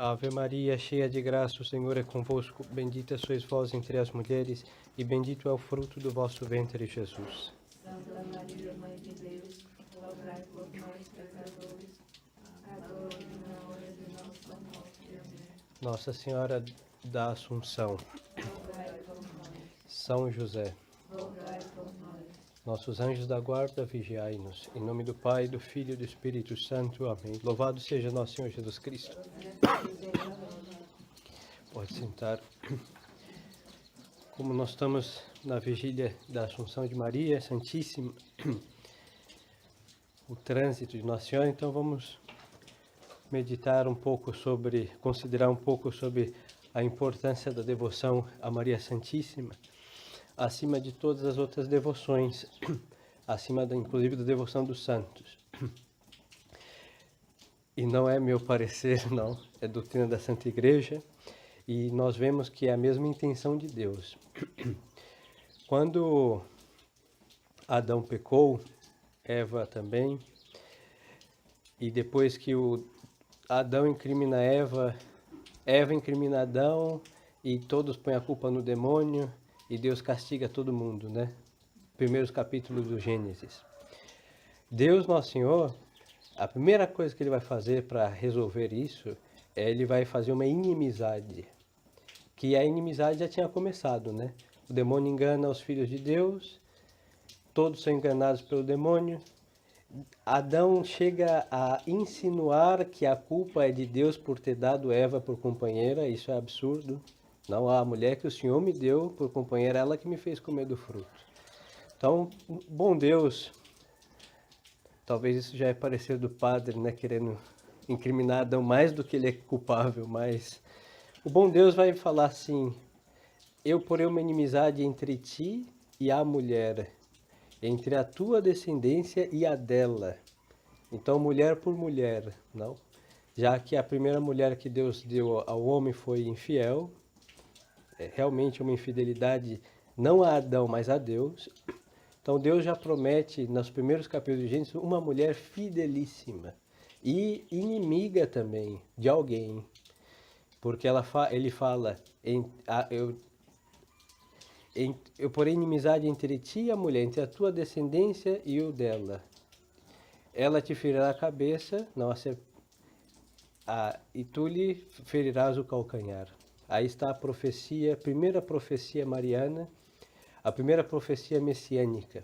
Ave Maria, cheia de graça, o Senhor é convosco. Bendita sois vós entre as mulheres, e bendito é o fruto do vosso ventre, Jesus. Santa Maria, Mãe de Deus, rogai por nós, pecadores, agora e na hora de nossa morte. Amém. Nossa Senhora da Assunção, Rogai por nós, São José, rogai por nós. nossos anjos da guarda, vigiai-nos. Em nome do Pai, do Filho e do Espírito Santo. Amém. Louvado seja nosso Senhor Jesus Cristo. Pode sentar. Como nós estamos na vigília da Assunção de Maria Santíssima, o trânsito de Nossa Senhora, então vamos meditar um pouco sobre, considerar um pouco sobre a importância da devoção a Maria Santíssima, acima de todas as outras devoções, inclusive da devoção dos santos. E não é meu parecer, não, é doutrina da Santa Igreja, e nós vemos que é a mesma intenção de Deus. Quando Adão pecou, Eva também, e depois que Adão incrimina Eva, Eva incrimina Adão, e todos põem a culpa no demônio, e Deus castiga todo mundo, né? Primeiros capítulos do Gênesis. Deus, Nosso Senhor, a primeira coisa que Ele vai fazer para resolver isso, Ele vai fazer uma inimizade. Que a inimizade já tinha começado, né? O demônio engana os filhos de Deus, todos são enganados pelo demônio. Adão chega a insinuar que a culpa é de Deus por ter dado Eva por companheira, isso é absurdo. Não, a mulher que o Senhor me deu por companheira, ela que me fez comer do fruto. Então, bom Deus, talvez isso já é parecer do padre, né, querendo incriminar Adão mais do que ele é culpável, mas o bom Deus vai falar assim: eu porei uma inimizade entre ti e a mulher, entre a tua descendência e a dela. Então, mulher por mulher, não? Já que a primeira mulher que Deus deu ao homem foi infiel, é realmente uma infidelidade não a Adão, mas a Deus. Então, Deus já promete, nos primeiros capítulos de Gênesis, uma mulher fidelíssima e inimiga também de alguém. Porque ele fala, eu porei inimizade entre ti e a mulher, entre a tua descendência e o dela. Ela te ferirá a cabeça, e tu lhe ferirás o calcanhar. Aí está a profecia, a primeira profecia mariana, a primeira profecia messiânica.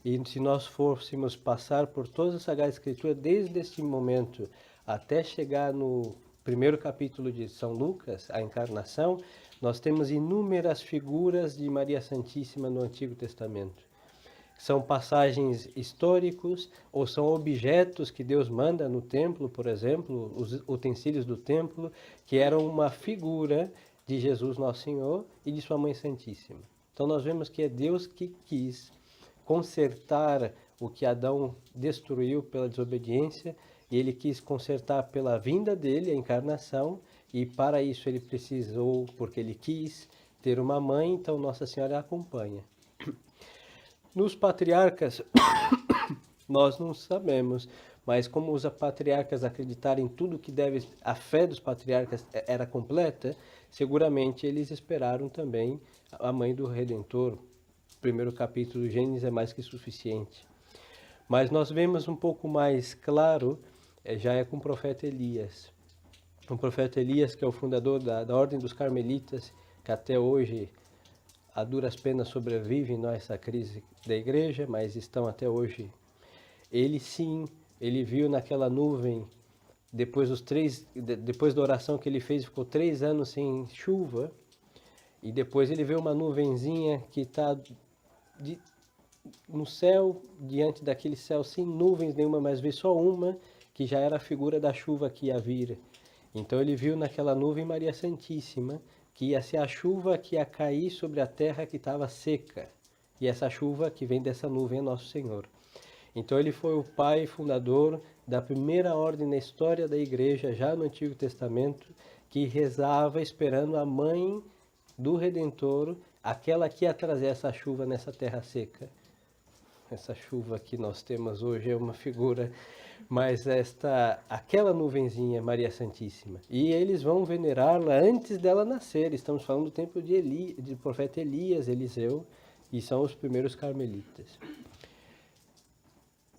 E se nós fôssemos passar por toda a Sagrada Escritura, desde este momento até chegar no primeiro capítulo de São Lucas, a encarnação, nós temos inúmeras figuras de Maria Santíssima no Antigo Testamento. São passagens históricos ou são objetos que Deus manda no templo, por exemplo, os utensílios do templo, que eram uma figura de Jesus Nosso Senhor e de Sua Mãe Santíssima. Então nós vemos que é Deus que quis consertar o que Adão destruiu pela desobediência, e Ele quis consertar pela vinda dele, a encarnação, e para isso Ele precisou, porque Ele quis, ter uma mãe, então Nossa Senhora a acompanha. Nos patriarcas, nós não sabemos, mas como os patriarcas acreditaram em tudo que deve, a fé dos patriarcas era completa, seguramente eles esperaram também a mãe do Redentor. O primeiro capítulo do Gênesis é mais que suficiente. Mas nós vemos um pouco mais claro, já é com o profeta Elias. O profeta Elias, que é o fundador da Ordem dos Carmelitas, que até hoje a duras penas sobrevive nessa crise da igreja, mas estão até hoje. Ele sim, ele viu naquela nuvem, depois da oração que ele fez, ficou 3 anos sem chuva, e depois ele vê uma nuvenzinha que está no céu, diante daquele céu sem nuvens nenhuma, mas vê só uma, que já era a figura da chuva que ia vir. Então ele viu naquela nuvem Maria Santíssima, que ia ser a chuva que ia cair sobre a terra que estava seca. E essa chuva que vem dessa nuvem é Nosso Senhor. Então ele foi o pai fundador da primeira ordem na história da igreja, já no Antigo Testamento, que rezava esperando a mãe do Redentor, aquela que ia trazer essa chuva nessa terra seca. Essa chuva que nós temos hoje é uma figura, Mas aquela nuvenzinha, Maria Santíssima, e eles vão venerá-la antes dela nascer. Estamos falando do tempo de profeta Elias, Eliseu, e são os primeiros carmelitas.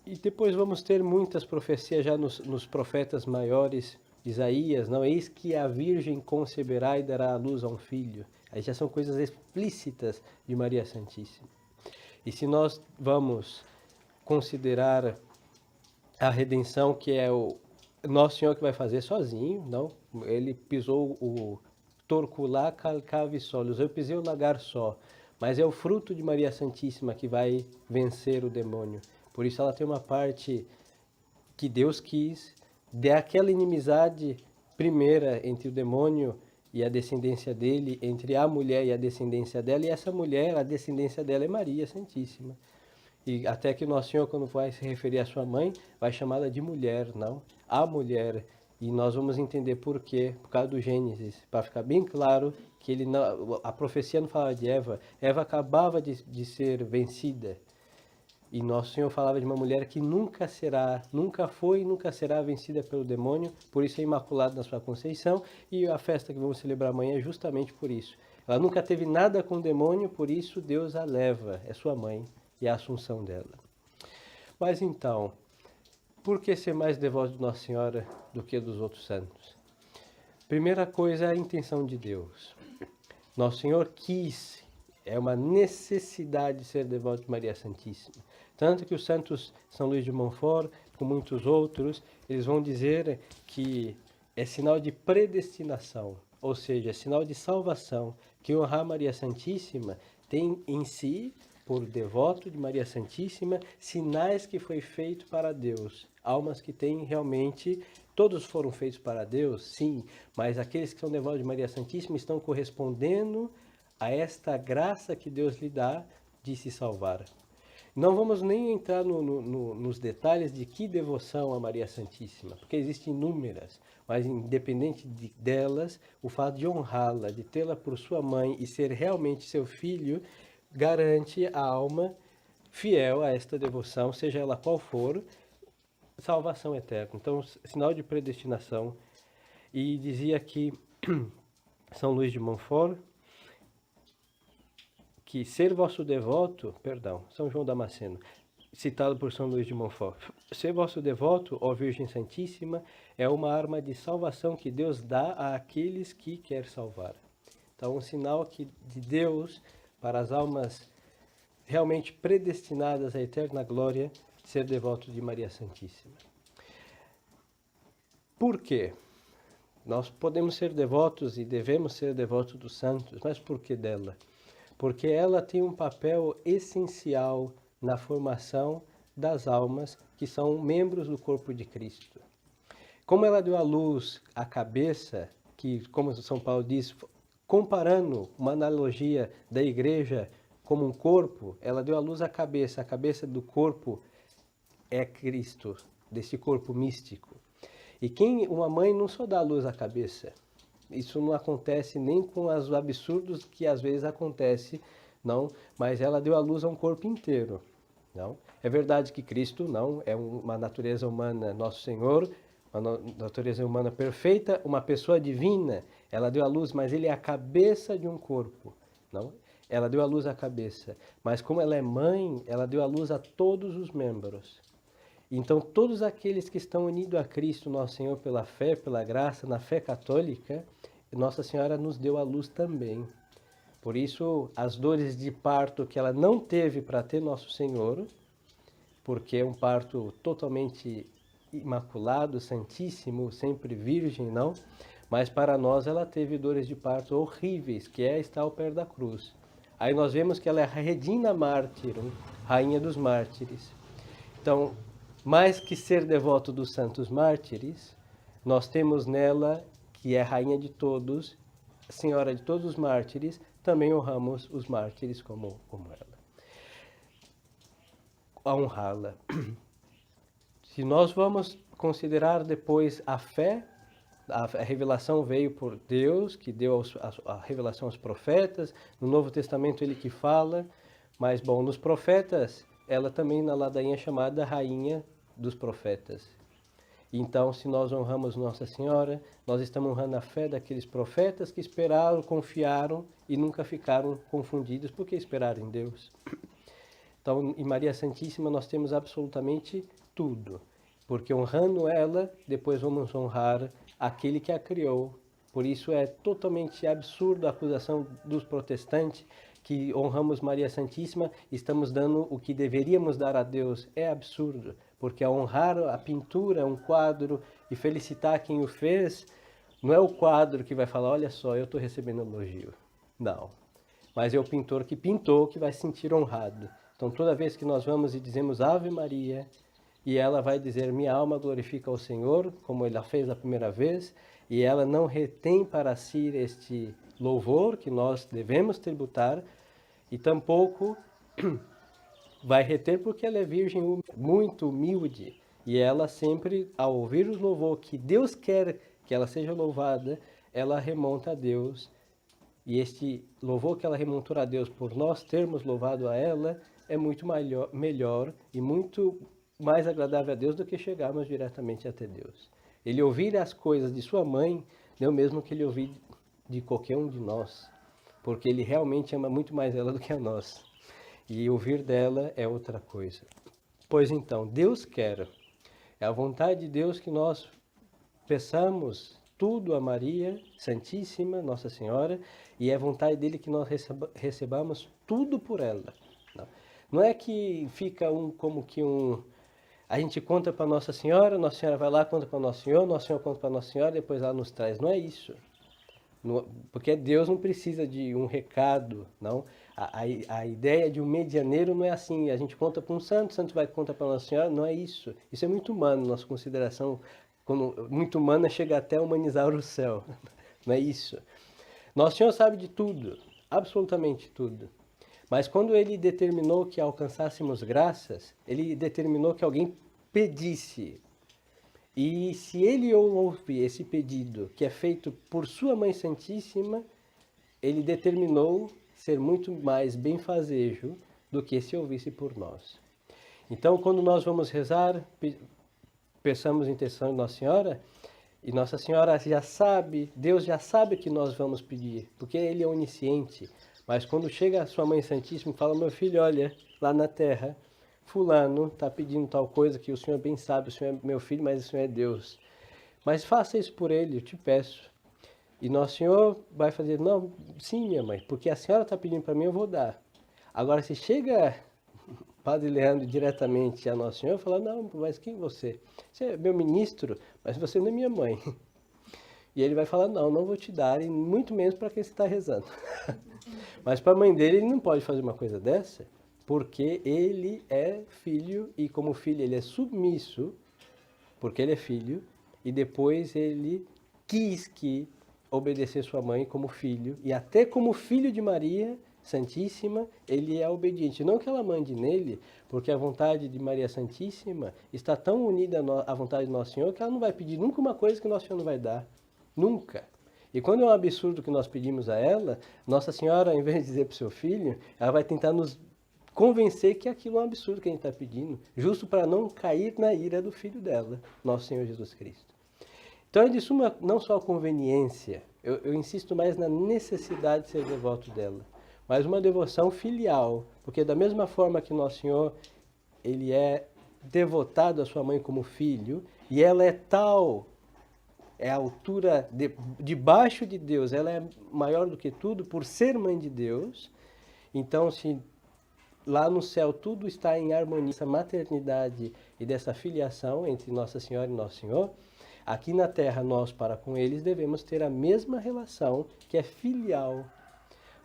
E depois vamos ter muitas profecias já nos profetas maiores, Isaías, não, eis que a Virgem conceberá e dará à luz a um filho. Aí já são coisas explícitas de Maria Santíssima. E se nós vamos considerar a redenção, que é o Nosso Senhor que vai fazer sozinho, não? Ele pisou o torculá calcave solos, eu pisei o lagar só, mas é o fruto de Maria Santíssima que vai vencer o demônio. Por isso ela tem uma parte que Deus quis, daquela inimizade primeira entre o demônio e a descendência dele, entre a mulher e a descendência dela, e essa mulher, a descendência dela é Maria Santíssima. E até que Nosso Senhor, quando vai se referir à sua mãe, vai chamá-la de mulher, não? A mulher. E nós vamos entender por quê, por causa do Gênesis, para ficar bem claro que ele não, a profecia não falava de Eva. Eva acabava de ser vencida. E Nosso Senhor falava de uma mulher que nunca foi e nunca será vencida pelo demônio, por isso é imaculada na sua conceição, e a festa que vamos celebrar amanhã é justamente por isso. Ela nunca teve nada com o demônio, por isso Deus a leva, é sua mãe, e a assunção dela. Mas então, por que ser mais devoto de Nossa Senhora do que dos outros santos? Primeira coisa é a intenção de Deus. Nosso Senhor quis, é uma necessidade ser devoto de Maria Santíssima. Tanto que os santos São Luís de Montfort, com muitos outros, eles vão dizer que é sinal de predestinação, ou seja, é sinal de salvação, que honrar Maria Santíssima tem em si, por devoto de Maria Santíssima, sinais que foi feito para Deus. Almas que têm realmente, todos foram feitos para Deus, sim, mas aqueles que são devotos de Maria Santíssima estão correspondendo a esta graça que Deus lhe dá de se salvar. Não vamos nem entrar nos detalhes de que devoção a Maria Santíssima, porque existem inúmeras, mas independente delas, o fato de honrá-la, de tê-la por sua mãe e ser realmente seu filho, garante a alma fiel a esta devoção, seja ela qual for, salvação eterna. Então, sinal de predestinação. E dizia que São Luís de Montfort, que ser vosso devoto, São João Damasceno, citado por São Luís de Montfort, ser vosso devoto, ó Virgem Santíssima, é uma arma de salvação que Deus dá àqueles que quer salvar. Então, um sinal de Deus para as almas realmente predestinadas à eterna glória, ser devoto de Maria Santíssima. Por quê? Nós podemos ser devotos e devemos ser devotos dos santos, mas por que dela? Porque ela tem um papel essencial na formação das almas que são membros do corpo de Cristo. Como ela deu à luz a cabeça, que, como São Paulo diz, comparando uma analogia da igreja como um corpo, ela deu à luz a cabeça do corpo é Cristo, desse corpo místico. E uma mãe não só dá à luz à cabeça, isso não acontece nem com os absurdos que às vezes acontece, não, mas ela deu à luz a um corpo inteiro, não? É verdade que Cristo não é uma natureza humana, Nosso Senhor, uma natureza humana perfeita, uma pessoa divina, ela deu à luz, mas ele é a cabeça de um corpo, não? Ela deu à luz a cabeça, mas como ela é mãe, ela deu à luz a todos os membros. Então, todos aqueles que estão unidos a Cristo, Nosso Senhor, pela fé, pela graça, na fé católica, Nossa Senhora nos deu a luz também. Por isso, as dores de parto que ela não teve para ter Nosso Senhor, porque é um parto totalmente imaculado, santíssimo, sempre virgem, não? Mas para nós ela teve dores de parto horríveis, que é estar ao pé da cruz. Aí nós vemos que ela é a Regina Mártirum, rainha dos mártires. Então, mais que ser devoto dos santos mártires, nós temos nela, que é rainha de todos, senhora de todos os mártires, também honramos os mártires como ela. A honrá-la. Se nós vamos considerar depois a fé, a revelação veio por Deus, que deu a revelação aos profetas, no Novo Testamento ele que fala, mas bom, nos profetas, ela também na ladainha é chamada rainha dos profetas. Então, se nós honramos Nossa Senhora, nós estamos honrando a fé daqueles profetas que esperaram, confiaram e nunca ficaram confundidos porque esperaram em Deus. Então, em Maria Santíssima nós temos absolutamente tudo, porque honrando ela, depois vamos honrar aquele que a criou. Por isso é totalmente absurdo a acusação dos protestantes que honramos Maria Santíssima, estamos dando o que deveríamos dar a Deus. É absurdo, porque ao honrar a pintura, um quadro, e felicitar quem o fez, não é o quadro que vai falar, olha só, eu estou recebendo elogio. Não. Mas é o pintor que pintou que vai se sentir honrado. Então, toda vez que nós vamos e dizemos Ave Maria, e ela vai dizer, minha alma glorifica ao Senhor, como ela fez a primeira vez, e ela não retém para si este louvor que nós devemos tributar, e tampouco vai reter porque ela é virgem muito humilde, e ela sempre, ao ouvir o louvor que Deus quer que ela seja louvada, ela remonta a Deus, e este louvor que ela remontou a Deus por nós termos louvado a ela, é muito melhor e muito mais agradável a Deus do que chegarmos diretamente até Deus. Ele ouvir as coisas de sua mãe, não é o mesmo que ele ouvir de qualquer um de nós, porque ele realmente ama muito mais ela do que a nós. E ouvir dela é outra coisa. Pois então, Deus quer, é a vontade de Deus que nós peçamos tudo a Maria Santíssima, Nossa Senhora, e é a vontade dele que nós recebamos tudo por ela. Não é que fica a gente conta para Nossa Senhora vai lá, conta para Nossa Senhora conta para Nossa Senhora, depois ela nos traz. Não é isso. Porque Deus não precisa de um recado, não. A ideia de um medianeiro não é assim, a gente conta para um santo, o santo vai contar para Nossa Senhora, não é isso. Isso é muito humano, nossa consideração, muito humana, chega até a humanizar o céu. Não é isso. Nosso Senhor sabe de tudo, absolutamente tudo. Mas quando ele determinou que alcançássemos graças, ele determinou que alguém pedisse. E se ele ouve esse pedido, que é feito por sua Mãe Santíssima, ele determinou ser muito mais benfazejo do que se ouvisse por nós. Então, quando nós vamos rezar, peçamos intenção de Nossa Senhora, e Nossa Senhora já sabe, Deus já sabe o que nós vamos pedir, porque Ele é onisciente. Mas quando chega a sua Mãe Santíssima e fala, meu filho, olha, lá na terra, fulano está pedindo tal coisa que o Senhor bem sabe, o Senhor é meu filho, mas o Senhor é Deus. Mas faça isso por ele, eu te peço. E Nosso Senhor vai fazer, não, sim, minha mãe, porque a senhora está pedindo para mim, eu vou dar. Agora, se chega Padre Leandro diretamente a Nosso Senhor, fala, não, mas quem é você? Você é meu ministro, mas você não é minha mãe. E ele vai falar, não vou te dar, e muito menos para quem você está rezando. Mas para a mãe dele, ele não pode fazer uma coisa dessa, porque ele é filho, e como filho ele é submisso, porque ele é filho, e depois ele quis que obedecer sua mãe como filho, e até como filho de Maria Santíssima, ele é obediente. Não que ela mande nele, porque a vontade de Maria Santíssima está tão unida à vontade de Nosso Senhor, que ela não vai pedir nunca uma coisa que Nosso Senhor não vai dar. Nunca. E quando é um absurdo que nós pedimos a ela, Nossa Senhora, ao invés de dizer para o seu filho, ela vai tentar nos convencer que aquilo é um absurdo que a gente está pedindo, justo para não cair na ira do Filho dela, Nosso Senhor Jesus Cristo. Então é de suma, não só a conveniência, eu insisto mais na necessidade de ser devoto dela, mas uma devoção filial, porque da mesma forma que Nosso Senhor, ele é devotado à sua mãe como filho, e ela é tal, é a altura debaixo de Deus, ela é maior do que tudo por ser mãe de Deus. Então, se lá no céu tudo está em harmonia, essa maternidade e dessa filiação entre Nossa Senhora e Nosso Senhor, aqui na terra nós para com eles devemos ter a mesma relação que é filial.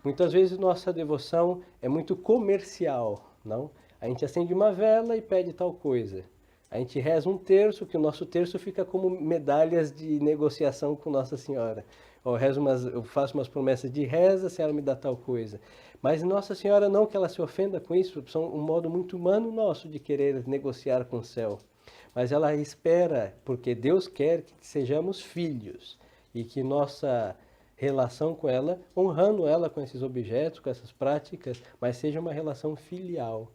Muitas vezes nossa devoção é muito comercial, não? A gente acende uma vela e pede tal coisa. A gente reza um terço, que o nosso terço fica como medalhas de negociação com Nossa Senhora. Eu faço umas promessas de reza se ela me dá tal coisa. Mas Nossa Senhora não que ela se ofenda com isso, são um modo muito humano nosso de querer negociar com o céu. Mas ela espera, porque Deus quer que sejamos filhos e que nossa relação com ela, honrando ela com esses objetos, com essas práticas, mas seja uma relação filial.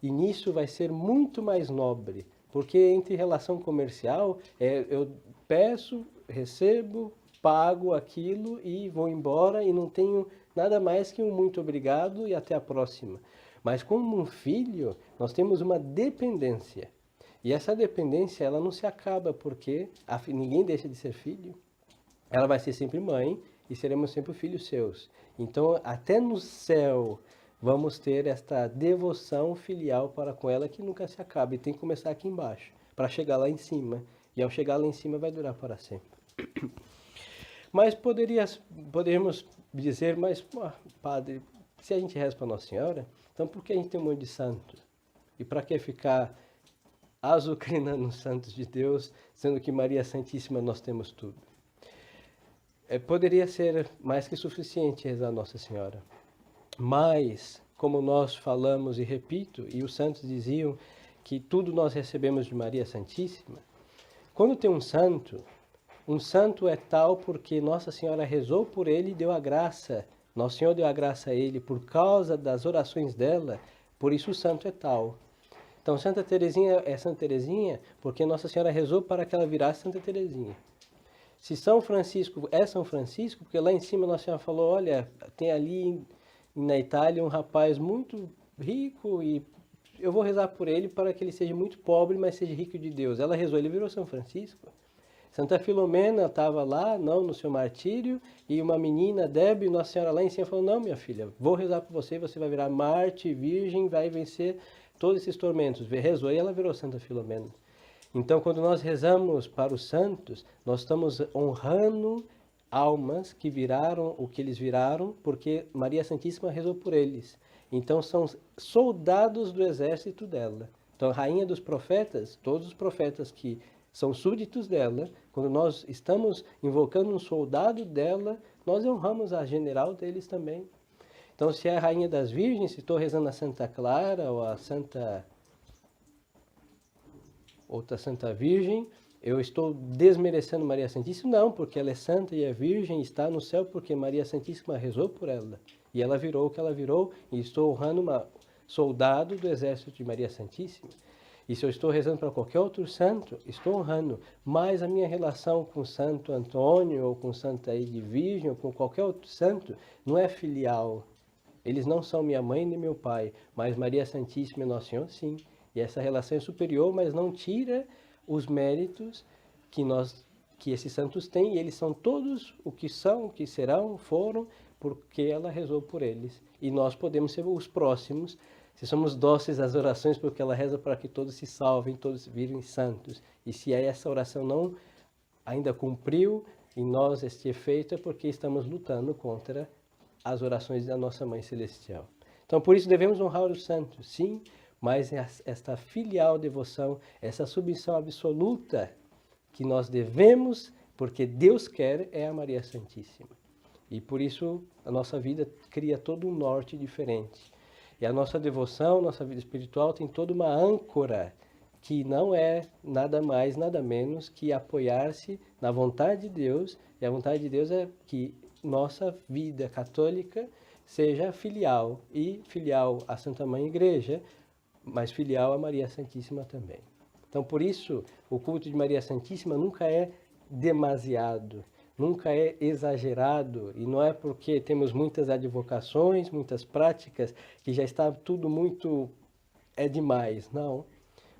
E nisso vai ser muito mais nobre Porque entre relação comercial, eu peço, recebo, pago aquilo e vou embora e não tenho nada mais que um muito obrigado e até a próxima. Mas como um filho, nós temos uma dependência. E essa dependência, ela não se acaba porque ninguém deixa de ser filho. Ela vai ser sempre mãe e seremos sempre filhos seus. Então, até no céu, vamos ter esta devoção filial para com ela que nunca se acaba. E tem que começar aqui embaixo, para chegar lá em cima. E ao chegar lá em cima, vai durar para sempre. Mas poderíamos dizer, mas, padre, se a gente reza para Nossa Senhora, então por que a gente tem um monte de santo? E para que ficar azucrinando os santos de Deus, sendo que Maria Santíssima nós temos tudo? Poderia ser mais que suficiente rezar a Nossa Senhora. Mas, como nós falamos e repito, e os santos diziam que tudo nós recebemos de Maria Santíssima, quando tem um santo é tal porque Nossa Senhora rezou por ele e deu a graça. Nosso Senhor deu a graça a ele por causa das orações dela, por isso o santo é tal. Então, Santa Teresinha é Santa Teresinha porque Nossa Senhora rezou para que ela virasse Santa Teresinha. Se São Francisco é São Francisco, porque lá em cima Nossa Senhora falou, olha, tem ali na Itália um rapaz muito rico e eu vou rezar por ele para que ele seja muito pobre, mas seja rico de Deus. Ela rezou, ele virou São Francisco. Santa Filomena estava lá, não, no seu martírio, e uma menina, Débora, Nossa Senhora lá em cima falou, não, minha filha, vou rezar por você, você vai virar Marte, Virgem, vai vencer todos esses tormentos. Rezou e ela virou Santa Filomena. Então, quando nós rezamos para os santos, nós estamos honrando almas que viraram o que eles viraram, porque Maria Santíssima rezou por eles. Então, são soldados do exército dela. Então, a rainha dos profetas, todos os profetas que são súditos dela, quando nós estamos invocando um soldado dela, nós honramos a general deles também. Então, se é a rainha das virgens, se estou rezando a Santa Clara ou a outra Santa Virgem, eu estou desmerecendo Maria Santíssima? Não, porque ela é santa e é virgem, está no céu porque Maria Santíssima rezou por ela. E ela virou o que ela virou, e estou honrando uma soldado do exército de Maria Santíssima. E se eu estou rezando para qualquer outro santo, estou honrando. Mas a minha relação com Santo Antônio, ou com Santa Ide Virgem, ou com qualquer outro santo, não é filial. Eles não são minha mãe nem meu pai, mas Maria Santíssima e Nosso Senhor, sim. E essa relação é superior, mas não tira os méritos que esses santos têm. E eles são todos o que são, o que serão, foram, porque ela rezou por eles. E nós podemos ser os próximos, se somos dóceis às orações, porque ela reza para que todos se salvem, todos virem santos. E se essa oração não ainda cumpriu em nós este efeito, é porque estamos lutando contra as orações da nossa Mãe Celestial. Então, por isso devemos honrar os santos, sim, mas esta filial devoção, essa submissão absoluta que nós devemos, porque Deus quer, é a Maria Santíssima. E por isso a nossa vida cria todo um norte diferente. E a nossa devoção, nossa vida espiritual tem toda uma âncora que não é nada mais, nada menos que apoiar-se na vontade de Deus. E a vontade de Deus é que nossa vida católica seja filial, e filial à Santa Mãe Igreja, mas filial a Maria Santíssima também. Então, por isso, o culto de Maria Santíssima nunca é demasiado, nunca é exagerado, e não é porque temos muitas advocações, muitas práticas, que já está tudo muito, é demais, não.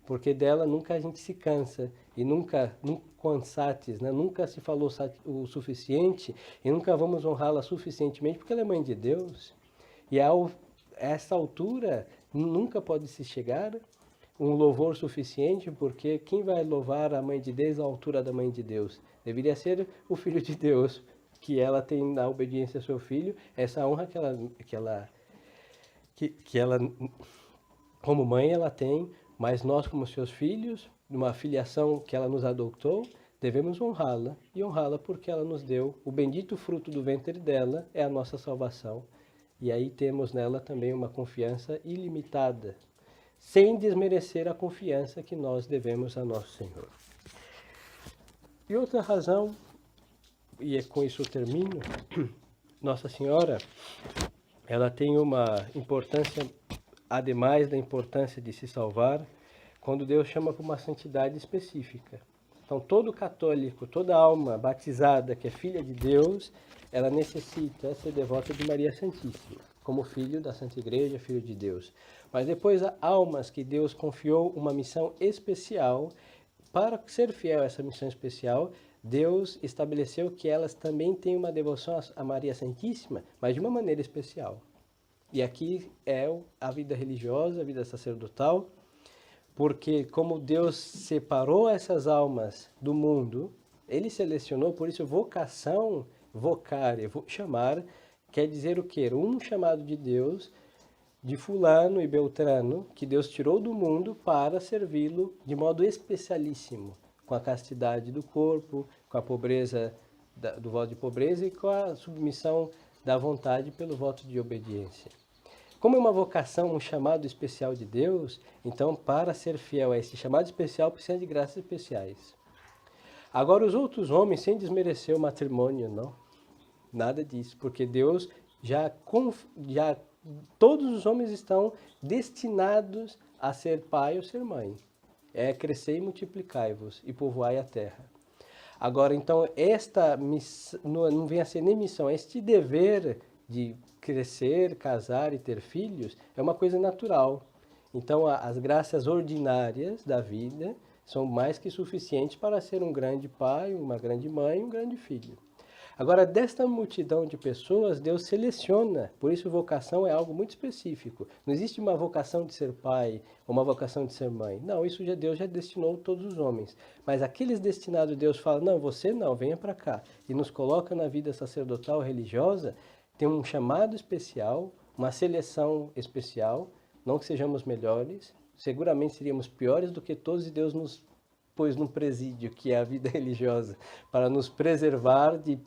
Porque dela nunca a gente se cansa, e nunca cansates, né? Nunca se falou o suficiente, e nunca vamos honrá-la suficientemente, porque ela é Mãe de Deus. E a essa altura nunca pode se chegar um louvor suficiente, porque quem vai louvar a Mãe de Deus à altura da Mãe de Deus? Deveria ser o Filho de Deus, que ela tem na obediência ao seu Filho, essa honra que ela como mãe ela tem, mas nós como seus filhos, numa filiação que ela nos adotou, devemos honrá-la, e honrá-la porque ela nos deu o bendito fruto do ventre dela, é a nossa salvação. E aí temos nela também uma confiança ilimitada, sem desmerecer a confiança que nós devemos a nosso Senhor. E outra razão, e com isso eu termino, Nossa Senhora, ela tem uma importância, ademais da importância de se salvar, quando Deus chama para uma santidade específica. Então, todo católico, toda alma batizada que é filha de Deus, ela necessita ser devota de Maria Santíssima, como filho da Santa Igreja, filho de Deus. Mas depois há almas que Deus confiou uma missão especial. Para ser fiel a essa missão especial, Deus estabeleceu que elas também têm uma devoção a Maria Santíssima, mas de uma maneira especial. E aqui é a vida religiosa, a vida sacerdotal, porque como Deus separou essas almas do mundo, Ele selecionou, por isso vocação, vocare, chamar, quer dizer o quê? Um chamado de Deus, de fulano e beltrano, que Deus tirou do mundo para servi-lo de modo especialíssimo, com a castidade do corpo, com a pobreza, do voto de pobreza e com a submissão da vontade pelo voto de obediência. Como é uma vocação, um chamado especial de Deus, então para ser fiel a esse chamado especial precisa de graças especiais. Agora os outros homens, sem desmerecer o matrimônio, não, nada disso, porque Deus já todos os homens estão destinados a ser pai ou ser mãe. É crescer e multiplicai-vos e povoai a terra. Agora, então, esta missão, não vem a ser nem missão, este dever de crescer, casar e ter filhos é uma coisa natural. Então, as graças ordinárias da vida são mais que suficientes para ser um grande pai, uma grande mãe, um grande filho. Agora, desta multidão de pessoas, Deus seleciona, por isso vocação é algo muito específico. Não existe uma vocação de ser pai ou uma vocação de ser mãe. Não, isso Deus já destinou todos os homens. Mas aqueles destinados, Deus fala, não, você não, venha para cá. E nos coloca na vida sacerdotal religiosa, tem um chamado especial, uma seleção especial, não que sejamos melhores, seguramente seríamos piores do que todos e Deus nos pôs num presídio, que é a vida religiosa, para nos preservar de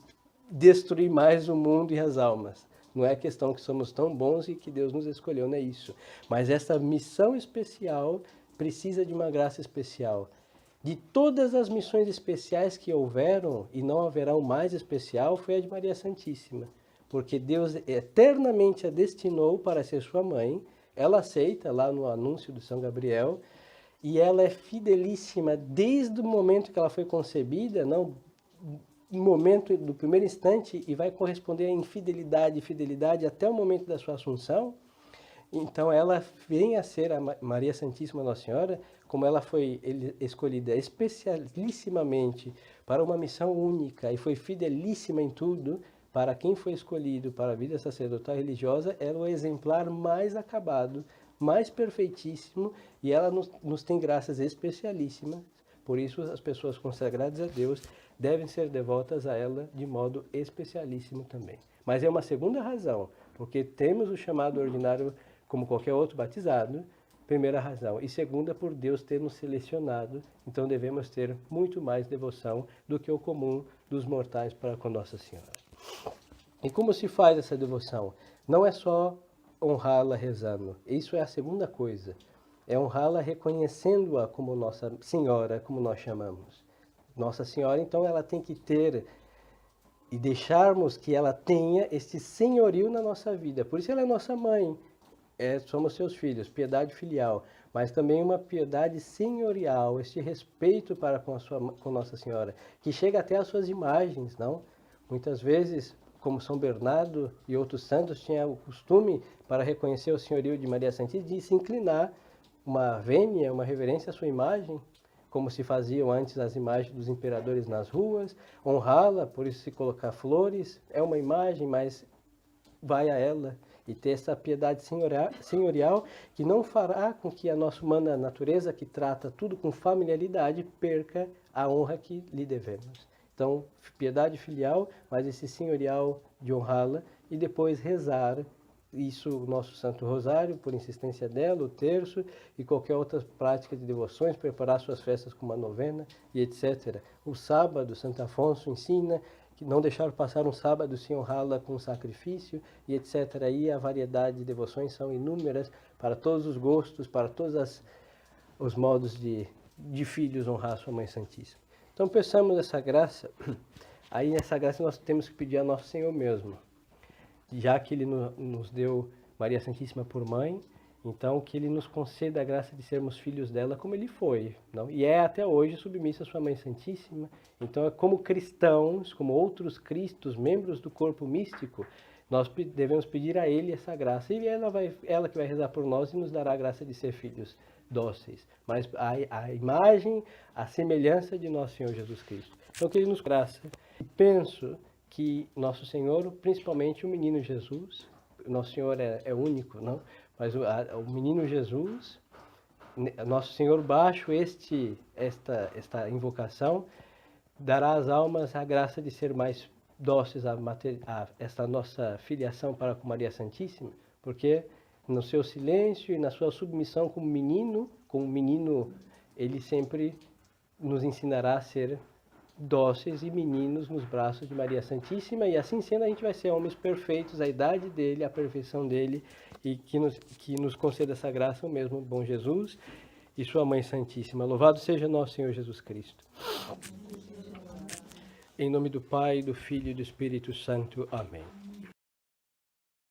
destruir mais o mundo e as almas. Não é questão que somos tão bons e que Deus nos escolheu, não é isso. Mas essa missão especial precisa de uma graça especial. De todas as missões especiais que houveram, e não haverá o mais especial, foi a de Maria Santíssima. Porque Deus eternamente a destinou para ser sua mãe. Ela aceita lá no anúncio de São Gabriel, e ela é fidelíssima desde o momento que ela foi concebida, não no momento do primeiro instante, e vai corresponder em fidelidade e fidelidade até o momento da sua assunção. Então ela vem a ser a Maria Santíssima Nossa Senhora, como ela foi escolhida especialissimamente para uma missão única e foi fidelíssima em tudo. Para quem foi escolhido para a vida sacerdotal religiosa, era o exemplar mais acabado, mais perfeitíssimo, e ela nos tem graças especialíssimas. Por isso, as pessoas consagradas a Deus devem ser devotas a ela de modo especialíssimo também. Mas é uma segunda razão, porque temos o chamado ordinário como qualquer outro batizado, primeira razão. E segunda, por Deus ter nos selecionado, então devemos ter muito mais devoção do que o comum dos mortais para com Nossa Senhora. E como se faz essa devoção? Não é só honrá-la rezando. Isso é a segunda coisa. É honrá-la reconhecendo-a como Nossa Senhora, como nós chamamos. Nossa Senhora, então, ela tem que ter e deixarmos que ela tenha este senhorio na nossa vida. Por isso ela é nossa mãe. Somos seus filhos, piedade filial, mas também uma piedade senhorial, este respeito para com Nossa Senhora, que chega até às suas imagens, não? Muitas vezes, como São Bernardo e outros santos, tinha o costume, para reconhecer o senhorio de Maria Santíssima, de se inclinar uma vênia, uma reverência à sua imagem, como se faziam antes as imagens dos imperadores nas ruas, honrá-la, por isso se colocar flores, é uma imagem, mas vai a ela, e ter essa piedade senhorial que não fará com que a nossa humana natureza, que trata tudo com familiaridade, perca a honra que lhe devemos. Então, piedade filial, mas esse senhorial de honrá-la, e depois rezar, isso o nosso Santo Rosário, por insistência dela, o terço e qualquer outra prática de devoções, preparar suas festas com uma novena e etc. O sábado, Santo Afonso ensina que não deixar passar um sábado sem honrá-la com sacrifício e etc. Aí a variedade de devoções são inúmeras para todos os gostos, para todos os modos de filhos honrar sua Mãe Santíssima. Então peçamos essa graça, aí nessa graça nós temos que pedir a Nosso Senhor mesmo, já que Ele nos deu Maria Santíssima por mãe, Então, que Ele nos conceda a graça de sermos filhos dela como Ele foi, não? E é até hoje submisso à Sua Mãe Santíssima. Então, como cristãos, como outros cristos, membros do corpo místico, nós devemos pedir a Ele essa graça. E ela que vai rezar por nós e nos dará a graça de ser filhos dóceis. Mas a imagem, a semelhança de nosso Senhor Jesus Cristo. Então, que Ele nos graça. E penso que Nosso Senhor, principalmente o menino Jesus, Nosso Senhor é único, não? Mas o menino Jesus, Nosso Senhor, baixo esta invocação, dará às almas a graça de ser mais dóceis a esta nossa filiação para com Maria Santíssima, porque no seu silêncio e na sua submissão como menino, ele sempre nos ensinará a ser dóceis e meninos nos braços de Maria Santíssima, e assim sendo a gente vai ser homens perfeitos, a idade dele, a perfeição dele, e que nos conceda essa graça o mesmo bom Jesus e sua Mãe Santíssima. Louvado seja nosso Senhor Jesus Cristo. Em nome do Pai, do Filho e do Espírito Santo. Amém.